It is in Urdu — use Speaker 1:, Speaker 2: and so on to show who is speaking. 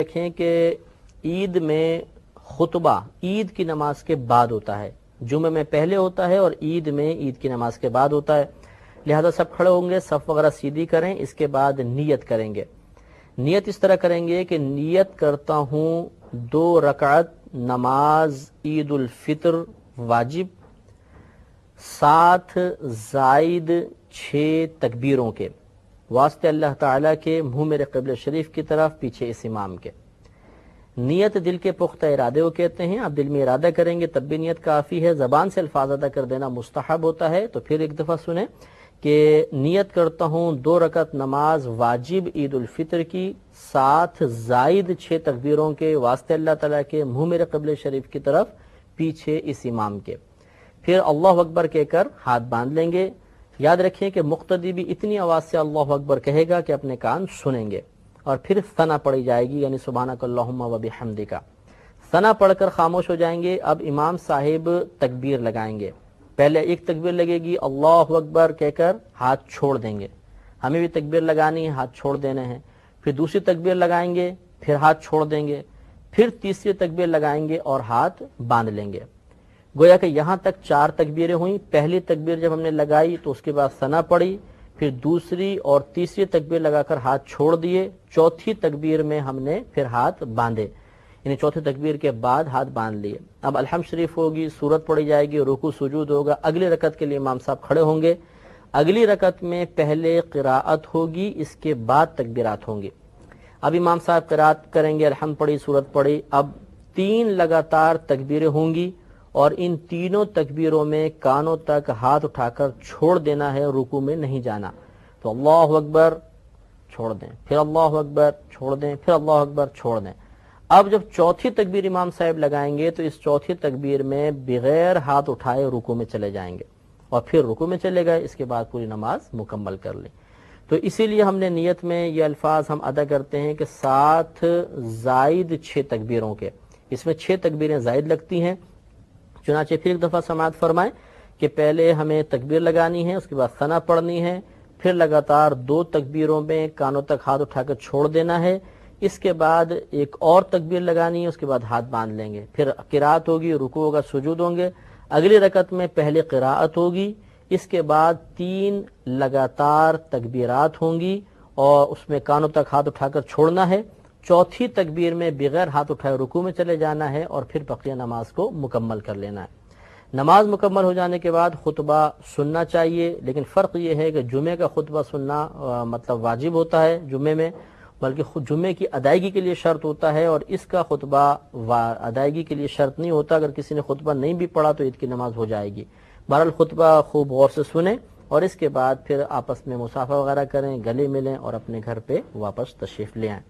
Speaker 1: دیکھیں کہ عید میں خطبہ عید کی نماز کے بعد ہوتا ہے، جمعہ میں پہلے ہوتا ہے اور عید میں عید کی نماز کے بعد ہوتا ہے۔ لہذا سب کھڑے ہوں گے، صف وغیرہ سیدھی کریں، اس کے بعد نیت کریں گے۔ نیت اس طرح کریں گے کہ نیت کرتا ہوں 2 رکعت نماز عید الفطر واجب 7 زائد 6 تکبیروں کے واسطے اللہ تعالیٰ کے، منہ میرے قبلہ شریف کی طرف، پیچھے اس امام کے۔ نیت دل کے پختہ ارادے کو کہتے ہیں۔ آپ دل میں ارادہ کریں گے تب بھی نیت کافی ہے، زبان سے الفاظ ادا کر دینا مستحب ہوتا ہے۔ تو پھر ایک دفعہ سنیں کہ نیت کرتا ہوں 2 رکعت نماز واجب عید الفطر کی 7 زائد 6 تکبیروں کے واسطے اللہ تعالیٰ کے، منہ میرے قبلہ شریف کی طرف، پیچھے اس امام کے۔ پھر اللہ اکبر کہہ کر ہاتھ باندھ لیں گے۔ یاد رکھیں کہ مقتدی بھی اتنی آواز سے اللہ اکبر کہے گا کہ اپنے کان سنیں گے، اور پھر ثنا پڑھی جائے گی، یعنی سبحانک اللہم و بحمدک۔ ثنا پڑھ کر خاموش ہو جائیں گے۔ اب امام صاحب تکبیر لگائیں گے۔ پہلے ایک تکبیر لگے گی، اللہ اکبر کہہ کر ہاتھ چھوڑ دیں گے۔ ہمیں بھی تکبیر لگانی ہے، ہاتھ چھوڑ دینے ہیں۔ پھر دوسری تکبیر لگائیں گے، پھر ہاتھ چھوڑ دیں گے۔ پھر تیسری تکبیر لگائیں گے اور ہاتھ باندھ لیں گے۔ گویا کہ یہاں تک 4 تکبیریں ہوئیں۔ پہلی تکبیر جب ہم نے لگائی تو اس کے بعد ثنا پڑھی، پھر دوسری اور تیسری تکبیر لگا کر ہاتھ چھوڑ دیے، چوتھی تکبیر میں ہم نے پھر ہاتھ باندھے، یعنی چوتھی تکبیر کے بعد ہاتھ باندھ لیے۔ اب الحمد شریف ہوگی، سورت پڑھی جائے گی، رکوع سجود ہوگا۔ اگلی رکعت کے لیے امام صاحب کھڑے ہوں گے۔ اگلی رکعت میں پہلے قراءت ہوگی، اس کے بعد تکبیرات ہوں گی۔ اب امام صاحب قراءت کریں گے، الحمد پڑھی، سورت پڑھی۔ اب 3 لگاتار تکبیریں ہوں گی، اور ان تینوں تکبیروں میں کانوں تک ہاتھ اٹھا کر چھوڑ دینا ہے، رکوع میں نہیں جانا۔ تو اللہ اکبر چھوڑ دیں، پھر اللہ اکبر چھوڑ دیں، پھر اللہ اکبر چھوڑ دیں۔ اب جب چوتھی تکبیر امام صاحب لگائیں گے تو اس چوتھی تکبیر میں بغیر ہاتھ اٹھائے رکوع میں چلے جائیں گے، اور پھر رکوع میں چلے گئے، اس کے بعد پوری نماز مکمل کر لیں۔ تو اسی لیے ہم نے نیت میں یہ الفاظ ہم ادا کرتے ہیں کہ 7 زائد 6 تکبیروں کے، اس میں 6 تکبیریں زائد لگتی ہیں۔ چنانچہ پھر ایک دفعہ سماعت فرمائیں کہ پہلے ہمیں تکبیر لگانی ہے، اس کے بعد ثنا پڑھنی ہے، پھر لگاتار 2 تکبیروں میں کانوں تک ہاتھ اٹھا کر چھوڑ دینا ہے، اس کے بعد ایک اور تکبیر لگانی ہے، اس کے بعد ہاتھ باندھ لیں گے، پھر قراءت ہوگی، رکوع ہوگا، سجود ہوں گے۔ اگلی رکعت میں پہلے قراءت ہوگی، اس کے بعد 3 لگاتار تکبیرات ہوں گی، اور اس میں کانوں تک ہاتھ اٹھا کر چھوڑنا ہے۔ چوتھی تکبیر میں بغیر ہاتھ اٹھائے رکوع میں چلے جانا ہے، اور پھر بقیہ نماز کو مکمل کر لینا ہے۔ نماز مکمل ہو جانے کے بعد خطبہ سننا چاہیے، لیکن فرق یہ ہے کہ جمعے کا خطبہ سننا مطلب واجب ہوتا ہے جمعے میں، بلکہ خود جمعے کی ادائیگی کے لیے شرط ہوتا ہے، اور اس کا خطبہ ادائیگی کے لیے شرط نہیں ہوتا۔ اگر کسی نے خطبہ نہیں بھی پڑھا تو عید کی نماز ہو جائے گی۔ بہرحال خطبہ خوب غور سے سنیں، اور اس کے بعد پھر آپس میں مصافحہ وغیرہ کریں، گلے ملیں، اور اپنے گھر پہ واپس تشریف لے آئیں۔